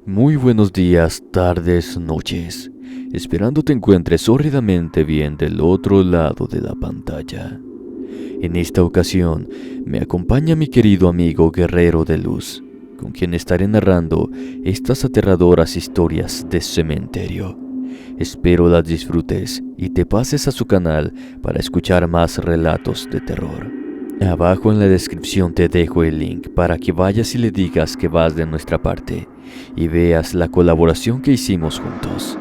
Muy buenos días, tardes, noches. Esperando te encuentres horridamente bien del otro lado de la pantalla. En esta ocasión me acompaña mi querido amigo Guerrero de Luz, con quien estaré narrando estas aterradoras historias de cementerio. Espero las disfrutes y te pases a su canal para escuchar más relatos de terror. Abajo en la descripción te dejo el link para que vayas y le digas que vas de nuestra parte y veas la colaboración que hicimos juntos.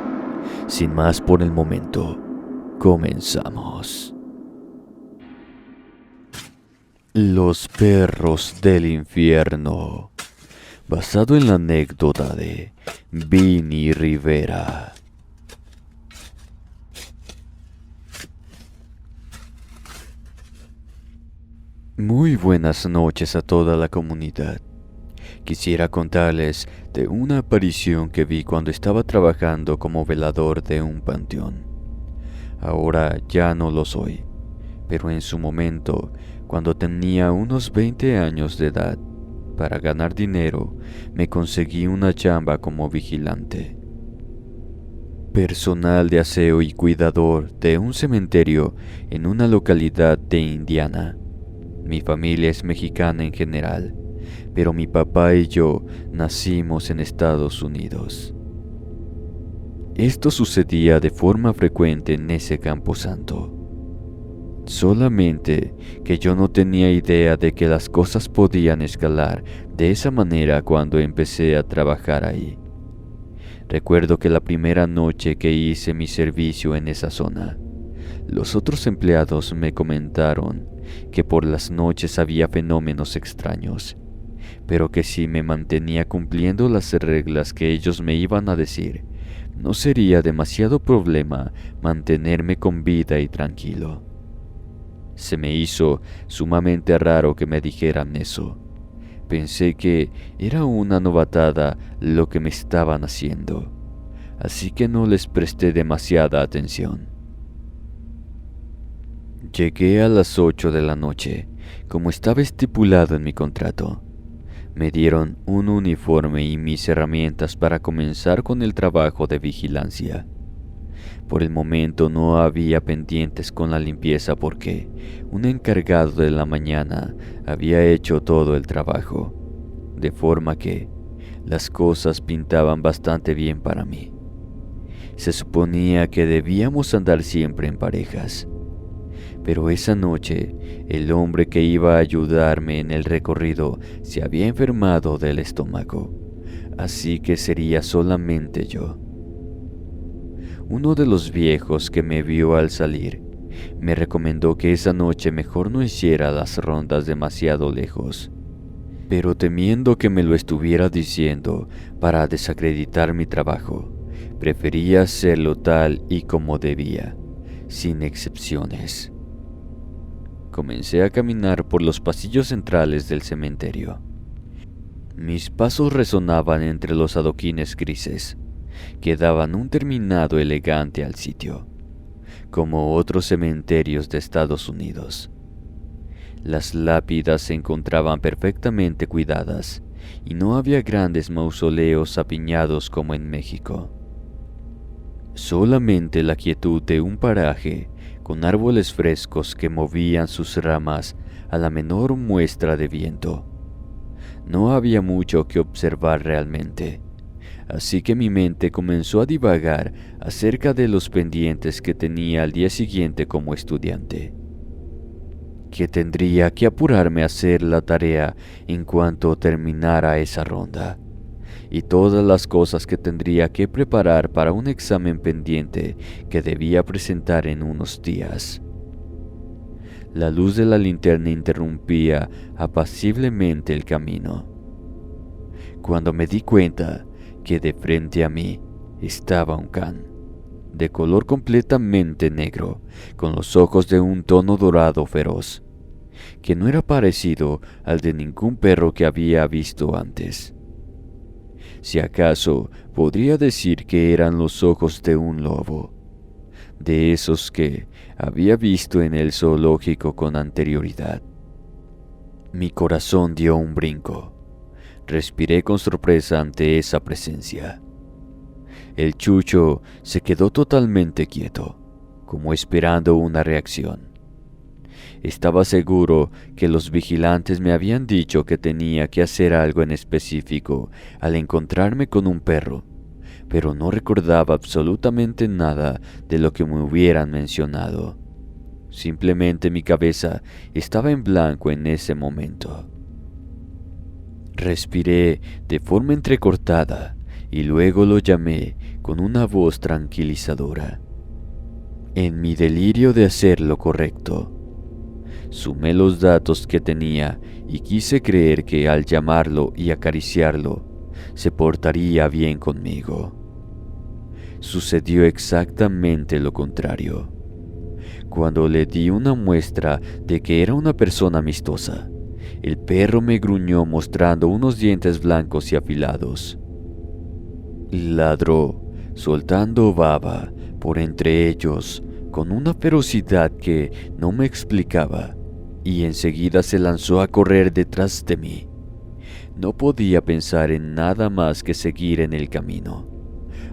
Sin más por el momento, comenzamos. Los perros del infierno, basado en la anécdota de Vinny Rivera. Muy buenas noches a toda la comunidad. Quisiera contarles de una aparición que vi cuando estaba trabajando como velador de un panteón. Ahora ya no lo soy, pero en su momento, cuando tenía unos 20 años de edad, para ganar dinero, me conseguí una chamba como vigilante. Personal de aseo y cuidador de un cementerio en una localidad de Indiana. Mi familia es mexicana en general, pero mi papá y yo nacimos en Estados Unidos. Esto sucedía de forma frecuente en ese camposanto. Solamente que yo no tenía idea de que las cosas podían escalar de esa manera cuando empecé a trabajar ahí. Recuerdo que la primera noche que hice mi servicio en esa zona, los otros empleados me comentaron que por las noches había fenómenos extraños, pero que si me mantenía cumpliendo las reglas que ellos me iban a decir, no sería demasiado problema mantenerme con vida y tranquilo. Se me hizo sumamente raro que me dijeran eso. Pensé que era una novatada lo que me estaban haciendo, así que no les presté demasiada atención. Llegué a las 8 de la noche, como estaba estipulado en mi contrato. Me dieron un uniforme y mis herramientas para comenzar con el trabajo de vigilancia. Por el momento no había pendientes con la limpieza porque un encargado de la mañana había hecho todo el trabajo, de forma que las cosas pintaban bastante bien para mí. Se suponía que debíamos andar siempre en parejas. Pero esa noche, el hombre que iba a ayudarme en el recorrido se había enfermado del estómago, así que sería solamente yo. Uno de los viejos que me vio al salir, me recomendó que esa noche mejor no hiciera las rondas demasiado lejos, pero temiendo que me lo estuviera diciendo para desacreditar mi trabajo, prefería hacerlo tal y como debía, sin excepciones. Comencé a caminar por los pasillos centrales del cementerio. Mis pasos resonaban entre los adoquines grises, que daban un terminado elegante al sitio, como otros cementerios de Estados Unidos. Las lápidas se encontraban perfectamente cuidadas, y no había grandes mausoleos apiñados como en México. Solamente la quietud de un paraje con árboles frescos que movían sus ramas a la menor muestra de viento. No había mucho que observar realmente, así que mi mente comenzó a divagar acerca de los pendientes que tenía al día siguiente como estudiante. Que tendría que apurarme a hacer la tarea en cuanto terminara esa ronda, y todas las cosas que tendría que preparar para un examen pendiente que debía presentar en unos días. La luz de la linterna interrumpía apaciblemente el camino, cuando me di cuenta que de frente a mí estaba un can, de color completamente negro, con los ojos de un tono dorado feroz, que no era parecido al de ningún perro que había visto antes. Si acaso podría decir que eran los ojos de un lobo, de esos que había visto en el zoológico con anterioridad. Mi corazón dio un brinco. Respiré con sorpresa ante esa presencia. El chucho se quedó totalmente quieto, como esperando una reacción. Estaba seguro que los vigilantes me habían dicho que tenía que hacer algo en específico al encontrarme con un perro, pero no recordaba absolutamente nada de lo que me hubieran mencionado. Simplemente mi cabeza estaba en blanco en ese momento. Respiré de forma entrecortada y luego lo llamé con una voz tranquilizadora. En mi delirio de hacer lo correcto, sumé los datos que tenía y quise creer que al llamarlo y acariciarlo, se portaría bien conmigo. Sucedió exactamente lo contrario. Cuando le di una muestra de que era una persona amistosa, el perro me gruñó mostrando unos dientes blancos y afilados. Ladró, soltando baba por entre ellos con una ferocidad que no me explicaba, y enseguida se lanzó a correr detrás de mí. No podía pensar en nada más que seguir en el camino,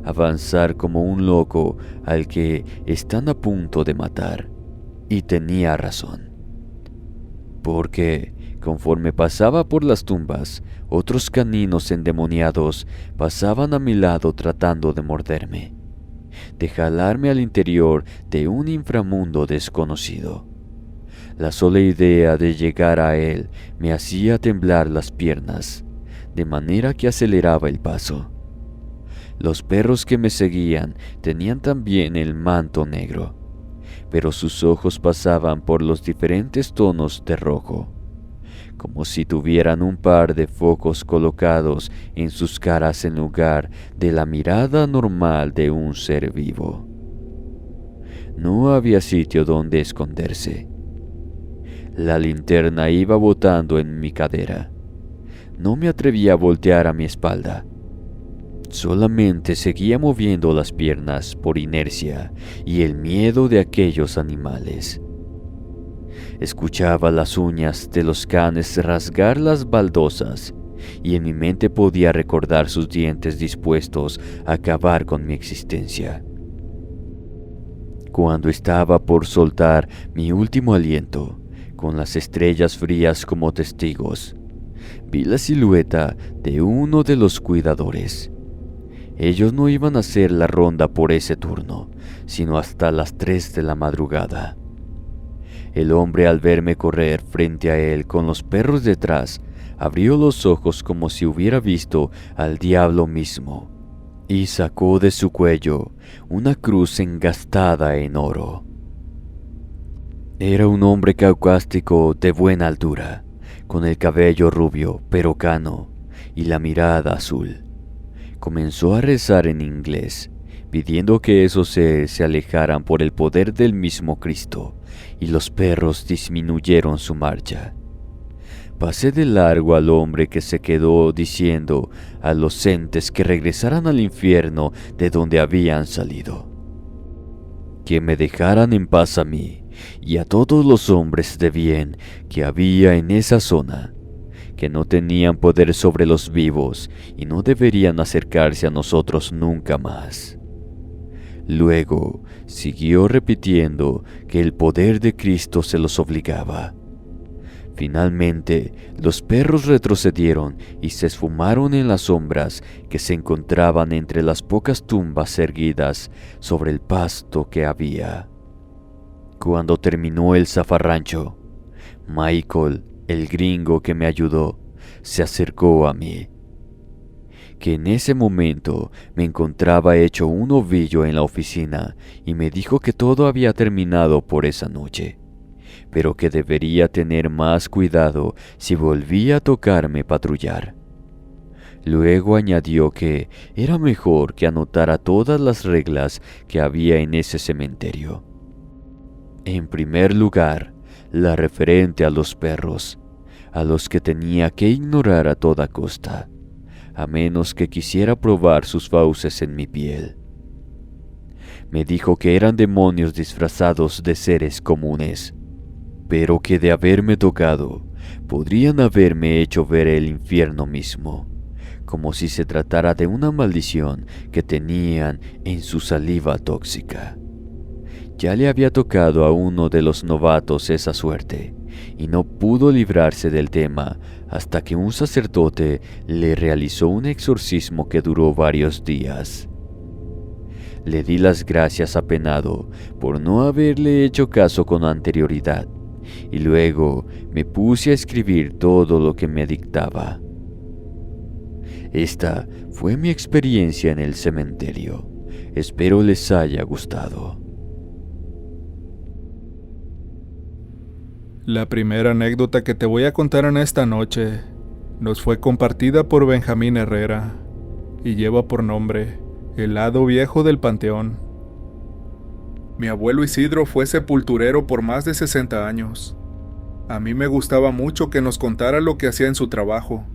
avanzar como un loco al que están a punto de matar. Y tenía razón, porque conforme pasaba por las tumbas, otros caninos endemoniados pasaban a mi lado tratando de morderme, de jalarme al interior de un inframundo desconocido. La sola idea de llegar a él me hacía temblar las piernas, de manera que aceleraba el paso. Los perros que me seguían tenían también el manto negro, pero sus ojos pasaban por los diferentes tonos de rojo, como si tuvieran un par de focos colocados en sus caras en lugar de la mirada normal de un ser vivo. No había sitio donde esconderse. La linterna iba botando en mi cadera. No me atrevía a voltear a mi espalda. Solamente seguía moviendo las piernas por inercia y el miedo de aquellos animales. Escuchaba las uñas de los canes rasgar las baldosas y en mi mente podía recordar sus dientes dispuestos a acabar con mi existencia. Cuando estaba por soltar mi último aliento, con las estrellas frías como testigos, vi la silueta de uno de los cuidadores. Ellos no iban a hacer la ronda por ese turno, sino hasta las 3 de la madrugada. El hombre, al verme correr frente a él con los perros detrás, abrió los ojos como si hubiera visto al diablo mismo, y sacó de su cuello una cruz engastada en oro. Era un hombre caucástico de buena altura, con el cabello rubio pero cano y la mirada azul. Comenzó a rezar en inglés, pidiendo que esos seres se alejaran por el poder del mismo Cristo, y los perros disminuyeron su marcha. Pasé de largo al hombre que se quedó diciendo a los entes que regresaran al infierno de donde habían salido. Que me dejaran en paz a mí y a todos los hombres de bien que había en esa zona, que no tenían poder sobre los vivos y no deberían acercarse a nosotros nunca más. Luego siguió repitiendo que el poder de Cristo se los obligaba. Finalmente, los perros retrocedieron y se esfumaron en las sombras que se encontraban entre las pocas tumbas erguidas sobre el pasto que había. Cuando terminó el zafarrancho, Michael, el gringo que me ayudó, se acercó a mí, que en ese momento me encontraba hecho un ovillo en la oficina, y me dijo que todo había terminado por esa noche, pero que debería tener más cuidado si volvía a tocarme patrullar. Luego añadió que era mejor que anotara todas las reglas que había en ese cementerio. En primer lugar, la referente a los perros, a los que tenía que ignorar a toda costa, a menos que quisiera probar sus fauces en mi piel. Me dijo que eran demonios disfrazados de seres comunes, pero que de haberme tocado, podrían haberme hecho ver el infierno mismo, como si se tratara de una maldición que tenían en su saliva tóxica. Ya le había tocado a uno de los novatos esa suerte, y no pudo librarse del tema hasta que un sacerdote le realizó un exorcismo que duró varios días. Le di las gracias apenado por no haberle hecho caso con anterioridad, y luego me puse a escribir todo lo que me dictaba. Esta fue mi experiencia en el cementerio. Espero les haya gustado. La primera anécdota que te voy a contar en esta noche nos fue compartida por Benjamín Herrera y lleva por nombre El lado viejo del panteón. Mi abuelo Isidro fue sepulturero por más de 60 años. A mí me gustaba mucho que nos contara lo que hacía en su trabajo.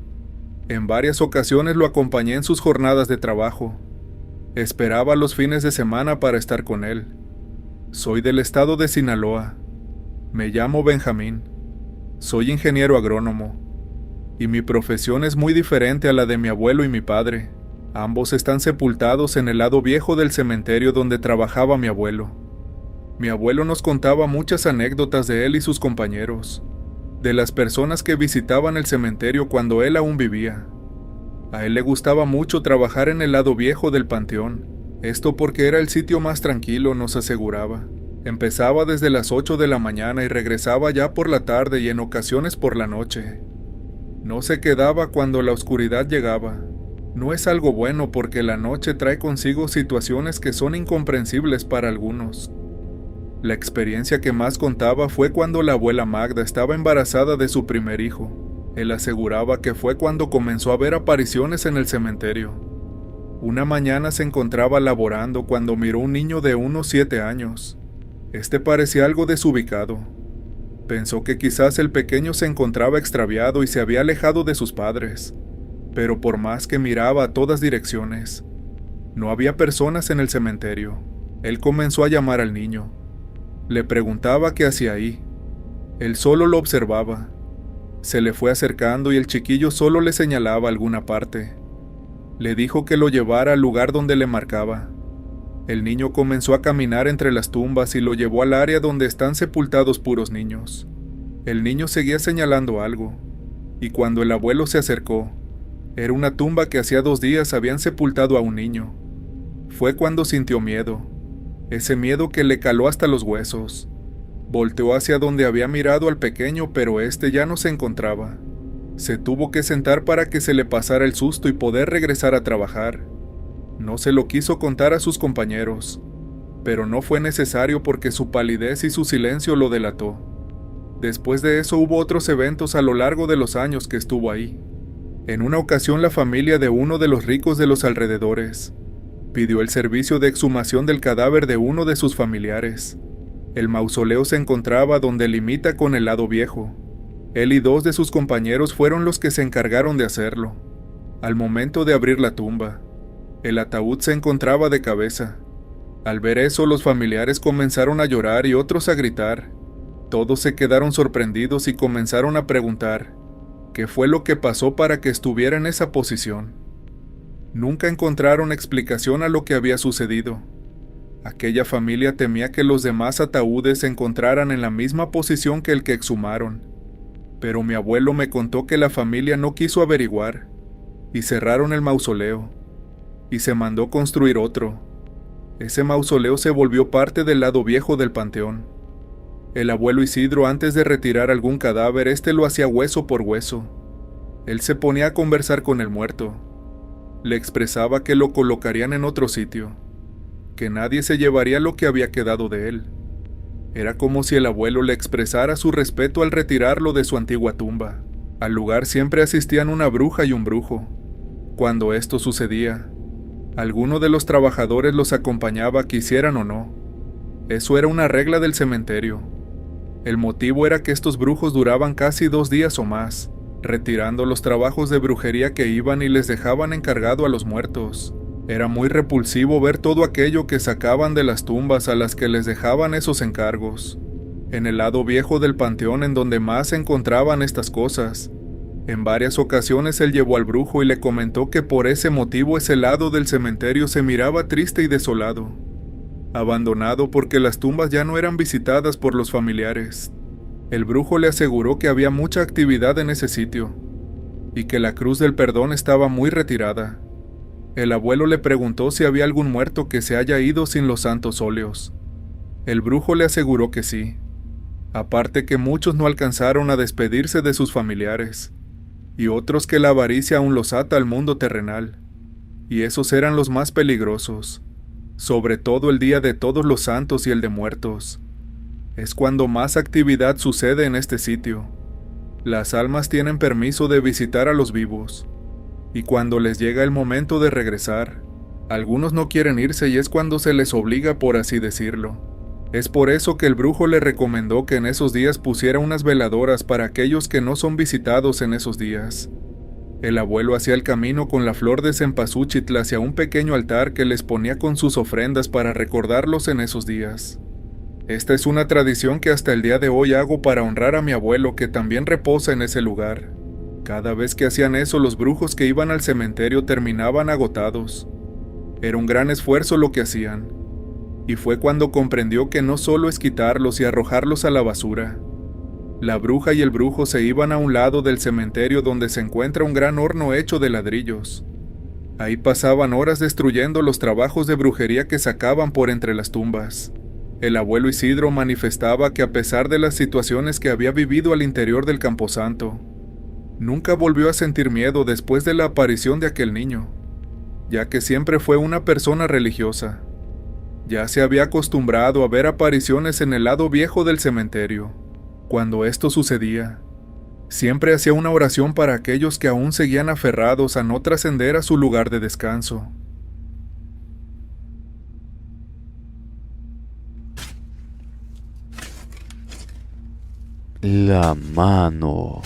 En varias ocasiones lo acompañé en sus jornadas de trabajo. Esperaba los fines de semana para estar con él. Soy del estado de Sinaloa. Me llamo Benjamín. Soy ingeniero agrónomo. Y mi profesión es muy diferente a la de mi abuelo y mi padre. Ambos están sepultados en el lado viejo del cementerio donde trabajaba mi abuelo. Mi abuelo nos contaba muchas anécdotas de él y sus compañeros, de las personas que visitaban el cementerio cuando él aún vivía. A él le gustaba mucho trabajar en el lado viejo del panteón, esto porque era el sitio más tranquilo, nos aseguraba. Empezaba desde las 8 de la mañana y regresaba ya por la tarde y en ocasiones por la noche. No se quedaba cuando la oscuridad llegaba. No es algo bueno porque la noche trae consigo situaciones que son incomprensibles para algunos. La experiencia que más contaba fue cuando la abuela Magda estaba embarazada de su primer hijo. Él aseguraba que fue cuando comenzó a ver apariciones en el cementerio. Una mañana se encontraba laborando cuando miró un niño de unos 7 años. Este parecía algo desubicado. Pensó que quizás el pequeño se encontraba extraviado y se había alejado de sus padres. Pero por más que miraba a todas direcciones, no había personas en el cementerio. Él comenzó a llamar al niño. Le preguntaba qué hacía ahí. Él solo lo observaba. Se le fue acercando y el chiquillo solo le señalaba alguna parte. Le dijo que lo llevara al lugar donde le marcaba. El niño comenzó a caminar entre las tumbas y lo llevó al área donde están sepultados puros niños. El niño seguía señalando algo, y cuando el abuelo se acercó, era una tumba que hacía 2 días habían sepultado a un niño. Fue cuando sintió miedo, ese miedo que le caló hasta los huesos. Volteó hacia donde había mirado al pequeño, pero este ya no se encontraba. Se tuvo que sentar para que se le pasara el susto y poder regresar a trabajar. No se lo quiso contar a sus compañeros, pero no fue necesario porque su palidez y su silencio lo delató. Después de eso hubo otros eventos a lo largo de los años que estuvo ahí. En una ocasión la familia de uno de los ricos de los alrededores pidió el servicio de exhumación del cadáver de uno de sus familiares. El mausoleo se encontraba donde limita con el lado viejo. Él y 2 de sus compañeros fueron los que se encargaron de hacerlo. Al momento de abrir la tumba, el ataúd se encontraba de cabeza. Al ver eso, los familiares comenzaron a llorar y otros a gritar. Todos se quedaron sorprendidos y comenzaron a preguntar qué fue lo que pasó para que estuviera en esa posición. Nunca encontraron explicación a lo que había sucedido. Aquella familia temía que los demás ataúdes se encontraran en la misma posición que el que exhumaron. Pero mi abuelo me contó que la familia no quiso averiguar, y cerraron el mausoleo, y se mandó construir otro. Ese mausoleo se volvió parte del lado viejo del panteón. El abuelo Isidro, antes de retirar algún cadáver, lo hacía hueso por hueso. Él se ponía a conversar con el muerto. Le expresaba que lo colocarían en otro sitio, que nadie se llevaría lo que había quedado de él. Era como si el abuelo le expresara su respeto al retirarlo de su antigua tumba. Al lugar siempre asistían una bruja y un brujo. Cuando esto sucedía, alguno de los trabajadores los acompañaba quisieran o no. Eso era una regla del cementerio. El motivo era que estos brujos duraban casi 2 días o más, retirando los trabajos de brujería que iban y les dejaban encargado a los muertos. Era muy repulsivo ver todo aquello que sacaban de las tumbas a las que les dejaban esos encargos. en el lado viejo del panteón en donde más se encontraban estas cosas. En varias ocasiones él llevó al brujo y le comentó que por ese motivo ese lado del cementerio se miraba triste y desolado, abandonado porque las tumbas ya no eran visitadas por los familiares. El brujo le aseguró que había mucha actividad en ese sitio y que la cruz del perdón estaba muy retirada. El abuelo le preguntó si había algún muerto que se haya ido sin los santos óleos. El brujo le aseguró que sí, aparte que muchos no alcanzaron a despedirse de sus familiares, y otros que la avaricia aún los ata al mundo terrenal, y esos eran los más peligrosos, sobre todo el día de todos los santos y el de muertos. Es cuando más actividad sucede en este sitio. Las almas tienen permiso de visitar a los vivos, y cuando les llega el momento de regresar, algunos no quieren irse y es cuando se les obliga, por así decirlo. Es por eso que el brujo le recomendó que en esos días pusiera unas veladoras para aquellos que no son visitados en esos días. El abuelo hacía el camino con la flor de cempasúchil hacia un pequeño altar que les ponía con sus ofrendas para recordarlos en esos días. Esta es una tradición que hasta el día de hoy hago para honrar a mi abuelo, que también reposa en ese lugar. Cada vez que hacían eso, los brujos que iban al cementerio terminaban agotados. Era un gran esfuerzo lo que hacían, y fue cuando comprendió que no solo es quitarlos y arrojarlos a la basura. La bruja y el brujo se iban a un lado del cementerio donde se encuentra un gran horno hecho de ladrillos. Ahí pasaban horas destruyendo los trabajos de brujería que sacaban por entre las tumbas. El abuelo Isidro manifestaba que a pesar de las situaciones que había vivido al interior del camposanto, nunca volvió a sentir miedo después de la aparición de aquel niño, ya que siempre fue una persona religiosa. Ya se había acostumbrado a ver apariciones en el lado viejo del cementerio. Cuando esto sucedía, siempre hacía una oración para aquellos que aún seguían aferrados a no trascender a su lugar de descanso. La mano,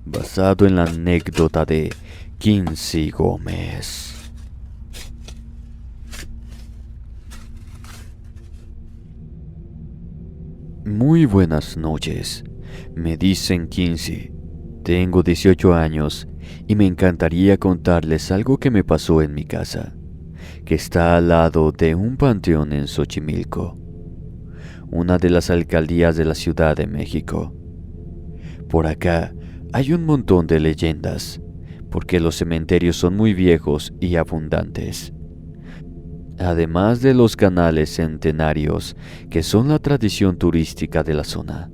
basado en la anécdota de Quincy Gómez. Muy buenas noches, me dicen Quincy. Tengo 18 años y me encantaría contarles algo que me pasó en mi casa, que está al lado de un panteón en Xochimilco, una de las alcaldías de la Ciudad de México. Por acá hay un montón de leyendas, porque los cementerios son muy viejos y abundantes. Además de los canales centenarios, que son la tradición turística de la zona.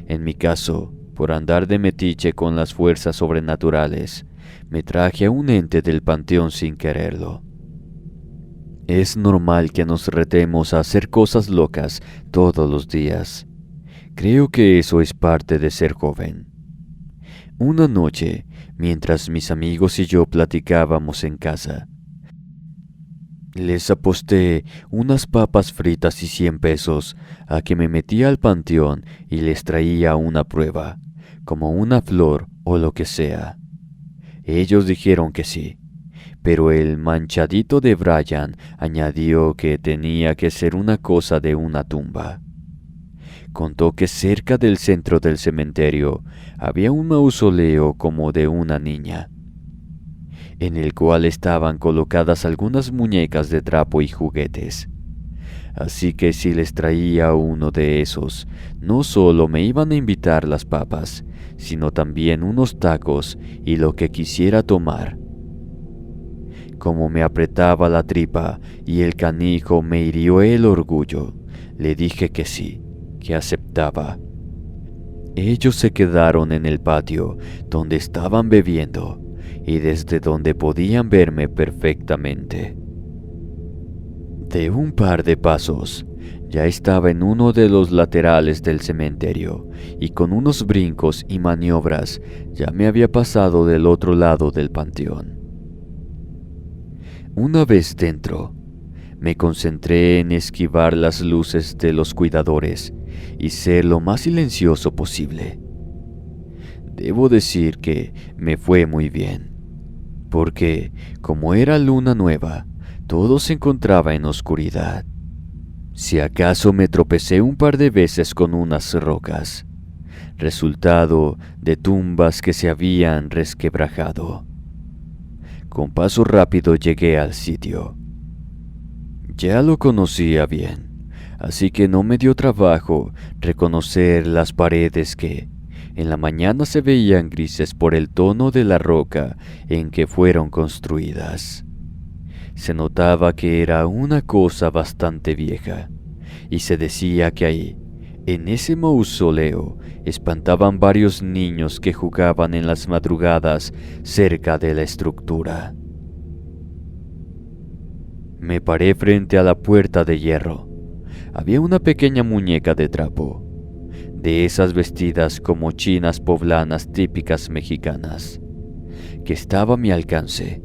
En mi caso, por andar de metiche con las fuerzas sobrenaturales, me traje a un ente del panteón sin quererlo. Es normal que nos retemos a hacer cosas locas todos los días. Creo que eso es parte de ser joven. Una noche, mientras mis amigos y yo platicábamos en casa, les aposté unas papas fritas y 100 pesos a que me metía al panteón y les traía una prueba, como una flor o lo que sea. Ellos dijeron que sí, pero el manchadito de Brian añadió que tenía que ser una cosa de una tumba. Contó que cerca del centro del cementerio había un mausoleo como de una niña, en el cual estaban colocadas algunas muñecas de trapo y juguetes. Así que si les traía uno de esos, no solo me iban a invitar las papas, sino también unos tacos y lo que quisiera tomar. Como me apretaba la tripa y el canijo me hirió el orgullo, le dije que sí, que aceptaba. Ellos se quedaron en el patio donde estaban bebiendo y desde donde podían verme perfectamente. De un par de pasos, ya estaba en uno de los laterales del cementerio y con unos brincos y maniobras ya me había pasado del otro lado del panteón. Una vez dentro, me concentré en esquivar las luces de los cuidadores y ser lo más silencioso posible. Debo decir que me fue muy bien, porque como era luna nueva, todo se encontraba en oscuridad. Si acaso me tropecé un par de veces con unas rocas, resultado de tumbas que se habían resquebrajado. Con paso rápido llegué al sitio. Ya lo conocía bien, así que no me dio trabajo reconocer las paredes que en la mañana se veían grises por el tono de la roca en que fueron construidas. Se notaba que era una cosa bastante vieja, y se decía que ahí, en ese mausoleo, espantaban varios niños que jugaban en las madrugadas cerca de la estructura. Me paré frente a la puerta de hierro. Había una pequeña muñeca de trapo, de esas vestidas como chinas poblanas típicas mexicanas, que estaba a mi alcance.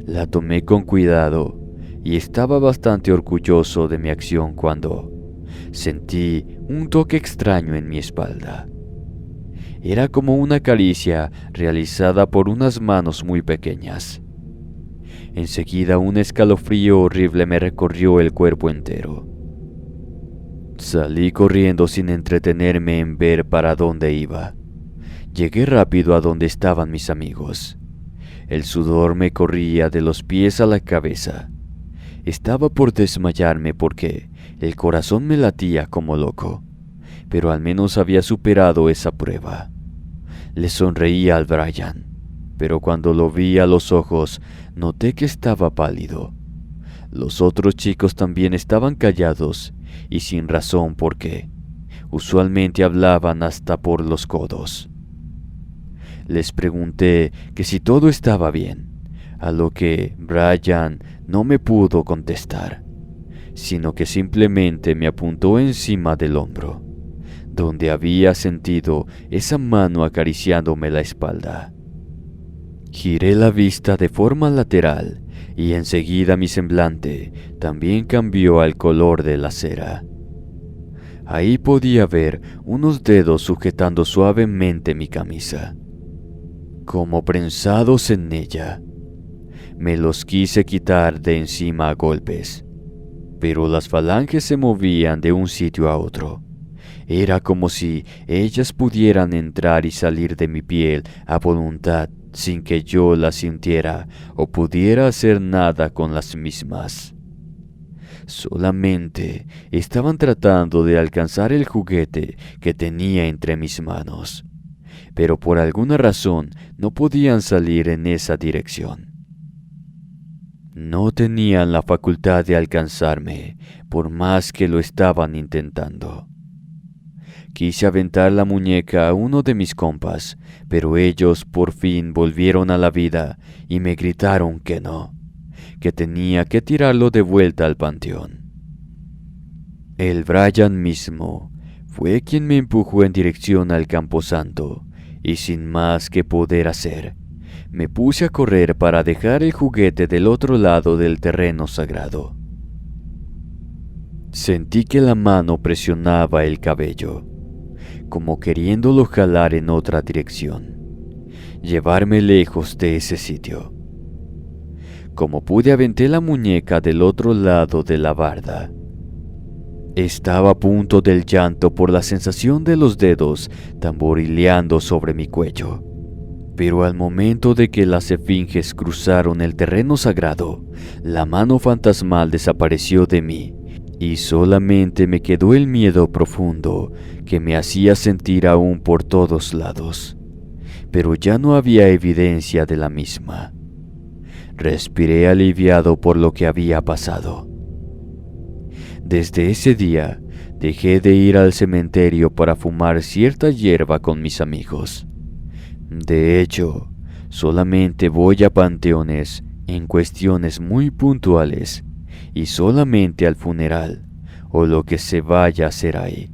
La tomé con cuidado y estaba bastante orgulloso de mi acción cuando sentí un toque extraño en mi espalda. Era como una caricia realizada por unas manos muy pequeñas. Enseguida un escalofrío horrible me recorrió el cuerpo entero. Salí corriendo sin entretenerme en ver para dónde iba. Llegué rápido a donde estaban mis amigos. El sudor me corría de los pies a la cabeza. Estaba por desmayarme porque el corazón me latía como loco, pero al menos había superado esa prueba. Le sonreí al Brian, pero cuando lo vi a los ojos noté que estaba pálido. Los otros chicos también estaban callados y sin razón porque usualmente hablaban hasta por los codos. Les pregunté que si todo estaba bien, a lo que Brian no me pudo contestar, sino que simplemente me apuntó encima del hombro, donde había sentido esa mano acariciándome la espalda. Giré la vista de forma lateral y enseguida mi semblante también cambió al color de la cera. Ahí podía ver unos dedos sujetando suavemente mi camisa, como prensados en ella. Me los quise quitar de encima a golpes, pero las falanges se movían de un sitio a otro. Era como si ellas pudieran entrar y salir de mi piel a voluntad sin que yo las sintiera o pudiera hacer nada con las mismas. Solamente estaban tratando de alcanzar el juguete que tenía entre mis manos, pero por alguna razón no podían salir en esa dirección. No tenían la facultad de alcanzarme, por más que lo estaban intentando. Quise aventar la muñeca a uno de mis compas, pero ellos por fin volvieron a la vida y me gritaron que no, que tenía que tirarlo de vuelta al panteón. El Brian mismo fue quien me empujó en dirección al camposanto, y sin más que poder hacer, me puse a correr para dejar el juguete del otro lado del terreno sagrado. Sentí que la mano presionaba el cabello, como queriéndolo jalar en otra dirección, llevarme lejos de ese sitio. Como pude aventé la muñeca del otro lado de la barda. Estaba a punto del llanto por la sensación de los dedos tamborileando sobre mi cuello. Pero al momento de que las esfinges cruzaron el terreno sagrado, la mano fantasmal desapareció de mí y solamente me quedó el miedo profundo que me hacía sentir aún por todos lados. Pero ya no había evidencia de la misma. Respiré aliviado por lo que había pasado. Desde ese día, dejé de ir al cementerio para fumar cierta hierba con mis amigos. De hecho, solamente voy a panteones en cuestiones muy puntuales y solamente al funeral o lo que se vaya a hacer ahí,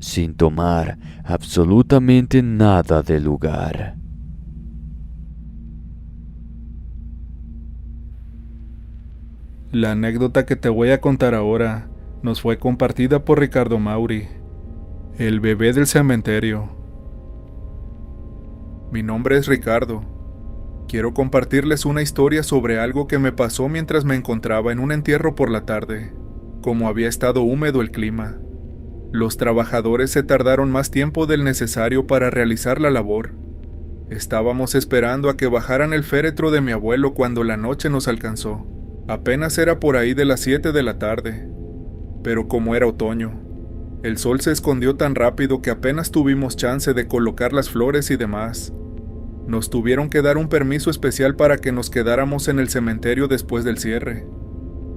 sin tomar absolutamente nada del lugar. La anécdota que te voy a contar ahora nos fue compartida por Ricardo Mauri, el bebé del cementerio. Mi nombre es Ricardo. Quiero compartirles una historia sobre algo que me pasó mientras me encontraba en un entierro por la tarde. Como había estado húmedo el clima, los trabajadores se tardaron más tiempo del necesario para realizar la labor. Estábamos esperando a que bajaran el féretro de mi abuelo cuando la noche nos alcanzó. Apenas era por ahí de las 7 de la tarde, pero como era otoño, el sol se escondió tan rápido que apenas tuvimos chance de colocar las flores y demás. Nos tuvieron que dar un permiso especial para que nos quedáramos en el cementerio después del cierre.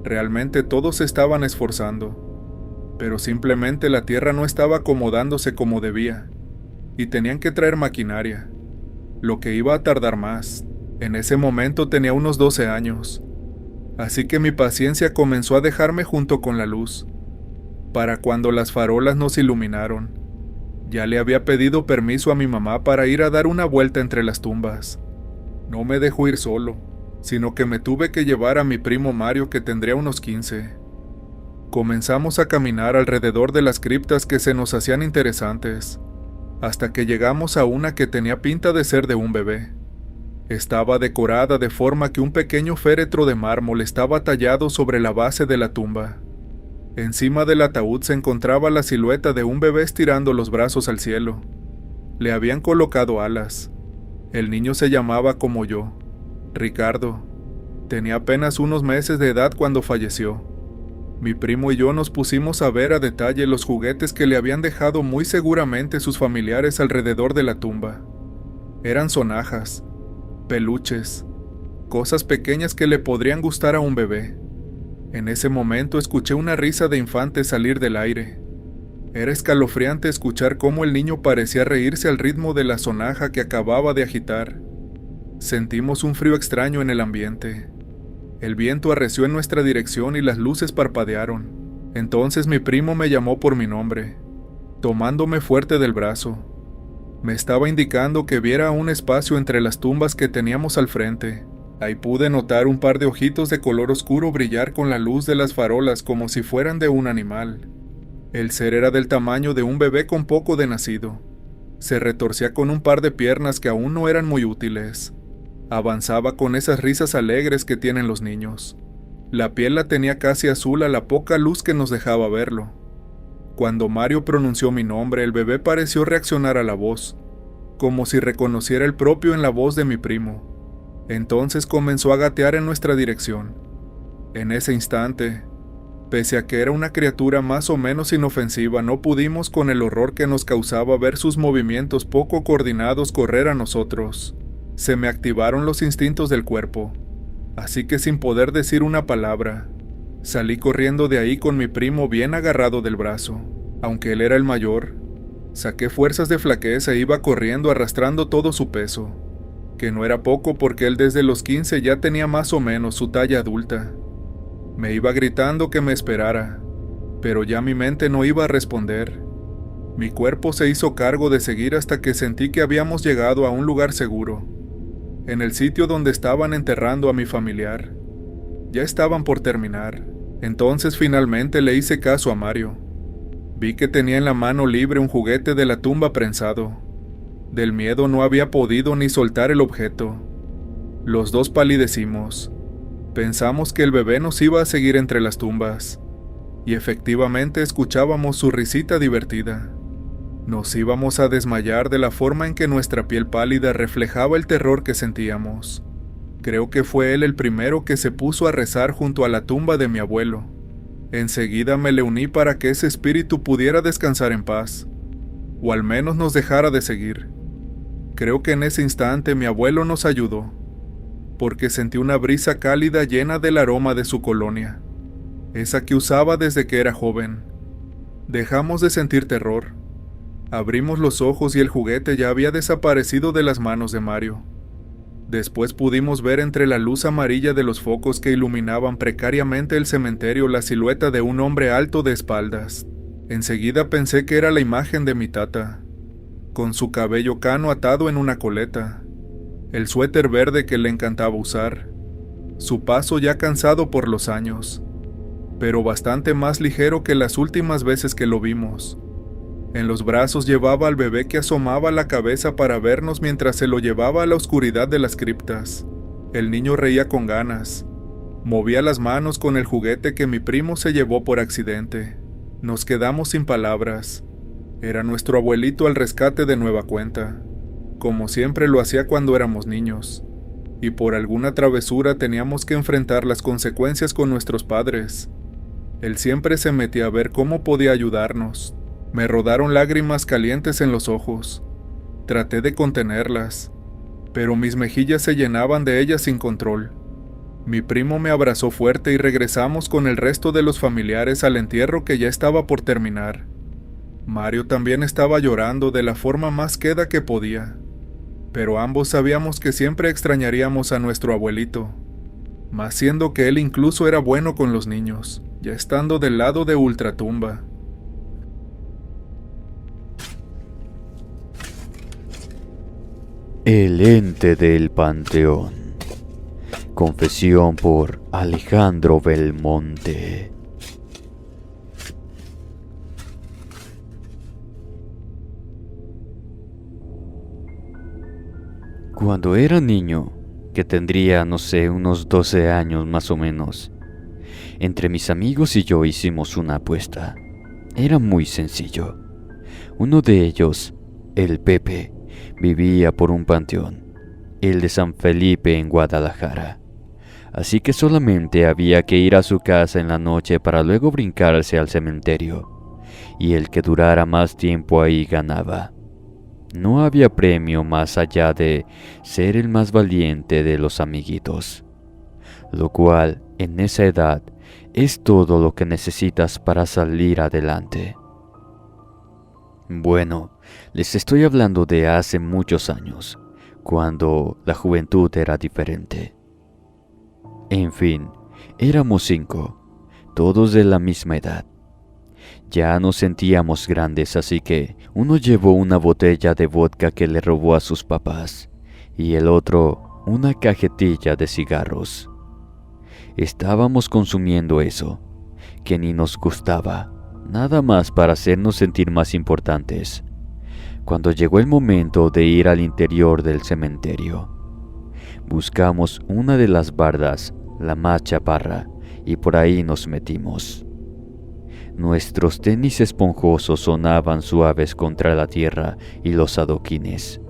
Realmente todos se estaban esforzando, pero simplemente la tierra no estaba acomodándose como debía, y tenían que traer maquinaria, lo que iba a tardar más. En ese momento tenía unos 12 años, así que mi paciencia comenzó a dejarme junto con la luz. Para cuando las farolas nos iluminaron, ya le había pedido permiso a mi mamá para ir a dar una vuelta entre las tumbas. No me dejó ir solo, sino que me tuve que llevar a mi primo Mario, que tendría unos 15. Comenzamos a caminar alrededor de las criptas que se nos hacían interesantes, hasta que llegamos a una que tenía pinta de ser de un bebé. Estaba decorada de forma que un pequeño féretro de mármol estaba tallado sobre la base de la tumba. Encima del ataúd se encontraba la silueta de un bebé estirando los brazos al cielo. Le habían colocado alas. El niño se llamaba como yo, Ricardo. Tenía apenas unos meses de edad cuando falleció. Mi primo y yo nos pusimos a ver a detalle los juguetes que le habían dejado muy seguramente sus familiares alrededor de la tumba. Eran sonajas, peluches, cosas pequeñas que le podrían gustar a un bebé. En ese momento escuché una risa de infante salir del aire. Era escalofriante escuchar cómo el niño parecía reírse al ritmo de la sonaja que acababa de agitar. Sentimos un frío extraño en el ambiente. El viento arreció en nuestra dirección y las luces parpadearon. Entonces mi primo me llamó por mi nombre, tomándome fuerte del brazo. Me estaba indicando que viera un espacio entre las tumbas que teníamos al frente. Ahí pude notar un par de ojitos de color oscuro brillar con la luz de las farolas como si fueran de un animal. El ser era del tamaño de un bebé con poco de nacido. Se retorcía con un par de piernas que aún no eran muy útiles. Avanzaba con esas risas alegres que tienen los niños. La piel la tenía casi azul a la poca luz que nos dejaba verlo. Cuando Mario pronunció mi nombre, el bebé pareció reaccionar a la voz, como si reconociera el propio en la voz de mi primo. Entonces comenzó a gatear en nuestra dirección. En ese instante, pese a que era una criatura más o menos inofensiva, no pudimos con el horror que nos causaba ver sus movimientos poco coordinados correr a nosotros. Se me activaron los instintos del cuerpo, así que sin poder decir una palabra, salí corriendo de ahí con mi primo bien agarrado del brazo. Aunque él era el mayor, saqué fuerzas de flaqueza e iba corriendo arrastrando todo su peso, que no era poco porque él desde los 15 ya tenía más o menos su talla adulta. Me iba gritando que me esperara, pero ya mi mente no iba a responder. Mi cuerpo se hizo cargo de seguir hasta que sentí que habíamos llegado a un lugar seguro, en el sitio donde estaban enterrando a mi familiar. Ya estaban por terminar, entonces finalmente le hice caso a Mario. Vi que tenía en la mano libre un juguete de la tumba prensado. Del miedo no había podido ni soltar el objeto. Los dos palidecimos. Pensamos que el bebé nos iba a seguir entre las tumbas, y efectivamente escuchábamos su risita divertida. Nos íbamos a desmayar de la forma en que nuestra piel pálida reflejaba el terror que sentíamos. Creo que fue él el primero que se puso a rezar junto a la tumba de mi abuelo. Enseguida me le uní para que ese espíritu pudiera descansar en paz, o al menos nos dejara de seguir. Creo que en ese instante mi abuelo nos ayudó, porque sentí una brisa cálida llena del aroma de su colonia, esa que usaba desde que era joven. Dejamos de sentir terror. Abrimos los ojos y el juguete ya había desaparecido de las manos de Mario. Después pudimos ver entre la luz amarilla de los focos que iluminaban precariamente el cementerio la silueta de un hombre alto de espaldas. Enseguida pensé que era la imagen de mi tata, con su cabello cano atado en una coleta, el suéter verde que le encantaba usar, su paso ya cansado por los años, pero bastante más ligero que las últimas veces que lo vimos. En los brazos llevaba al bebé que asomaba la cabeza para vernos mientras se lo llevaba a la oscuridad de las criptas. El niño reía con ganas, Movía las manos con el juguete que mi primo se llevó por accidente. Nos quedamos sin palabras. Era nuestro abuelito al rescate de nueva cuenta, como siempre lo hacía cuando éramos niños, y por alguna travesura teníamos que enfrentar las consecuencias con nuestros padres. Él siempre se metía a ver cómo podía ayudarnos. Me rodaron lágrimas calientes en los ojos. Traté de contenerlas, pero mis mejillas se llenaban de ellas sin control. Mi primo me abrazó fuerte y regresamos con el resto de los familiares al entierro que ya estaba por terminar. Mario también estaba llorando de la forma más queda que podía, pero ambos sabíamos que siempre extrañaríamos a nuestro abuelito, más siendo que él incluso era bueno con los niños, ya estando del lado de Ultratumba. El ente del panteón. Confesión por Alejandro Belmonte. Cuando era niño, que tendría, no sé, unos 12 años más o menos, entre mis amigos y yo hicimos una apuesta. Era muy sencillo. Uno de ellos, el Pepe, vivía por un panteón, el de San Felipe en Guadalajara. Así que solamente había que ir a su casa en la noche para luego brincarse al cementerio, y el que durara más tiempo ahí ganaba. No había premio más allá de ser el más valiente de los amiguitos, lo cual, en esa edad, es todo lo que necesitas para salir adelante. Bueno, les estoy hablando de hace muchos años, cuando la juventud era diferente. En fin, éramos 5, todos de la misma edad. Ya nos sentíamos grandes, así que uno llevó una botella de vodka que le robó a sus papás y el otro una cajetilla de cigarros. Estábamos consumiendo eso, que ni nos gustaba, nada más para hacernos sentir más importantes, cuando llegó el momento de ir al interior del cementerio. Buscamos una de las bardas, la más chaparra, y por ahí nos metimos. Nuestros tenis esponjosos sonaban suaves contra la tierra y los adoquines.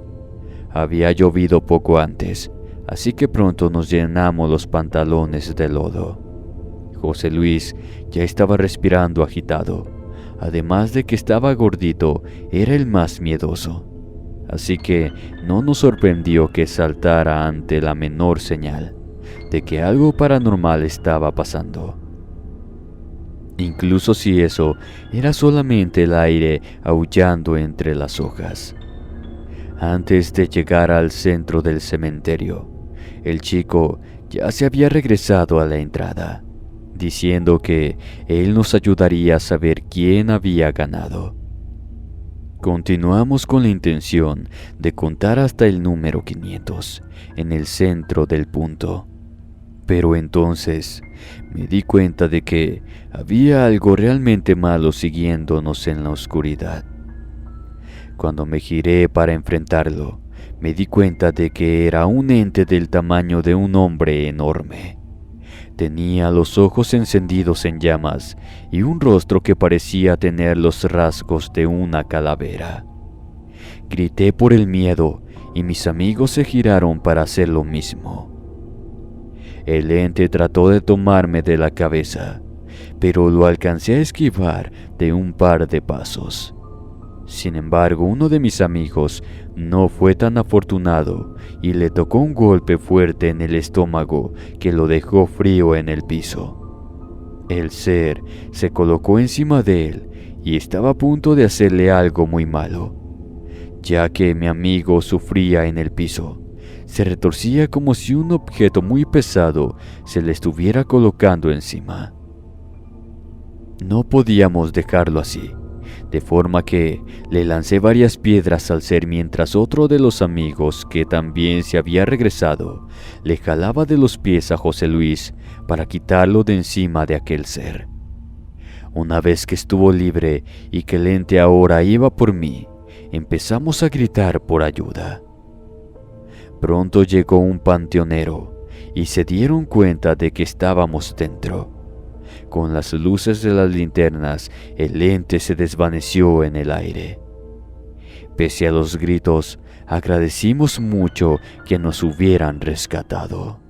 Había llovido poco antes, así que pronto nos llenamos los pantalones de lodo. José Luis ya estaba respirando agitado. Además de que estaba gordito, era el más miedoso. Así que no nos sorprendió que saltara ante la menor señal de que algo paranormal estaba pasando. Incluso si eso era solamente el aire aullando entre las hojas. Antes de llegar al centro del cementerio, el chico ya se había regresado a la entrada, diciendo que él nos ayudaría a saber quién había ganado. Continuamos con la intención de contar hasta el número 500 en el centro del punto. Pero entonces me di cuenta de que había algo realmente malo siguiéndonos en la oscuridad. Cuando me giré para enfrentarlo, me di cuenta de que era un ente del tamaño de un hombre enorme. Tenía los ojos encendidos en llamas y un rostro que parecía tener los rasgos de una calavera. Grité por el miedo y mis amigos se giraron para hacer lo mismo. El ente trató de tomarme de la cabeza, pero lo alcancé a esquivar de un par de pasos. Sin embargo, uno de mis amigos no fue tan afortunado y le tocó un golpe fuerte en el estómago que lo dejó frío en el piso. El ser se colocó encima de él y estaba a punto de hacerle algo muy malo, ya que mi amigo sufría en el piso. Se retorcía como si un objeto muy pesado se le estuviera colocando encima. No podíamos dejarlo así, de forma que le lancé varias piedras al ser mientras otro de los amigos, que también se había regresado, le jalaba de los pies a José Luis para quitarlo de encima de aquel ser. Una vez que estuvo libre y que el ente ahora iba por mí, empezamos a gritar por ayuda. Pronto llegó un panteonero y se dieron cuenta de que estábamos dentro. Con las luces de las linternas, el ente se desvaneció en el aire. Pese a los gritos, agradecimos mucho que nos hubieran rescatado.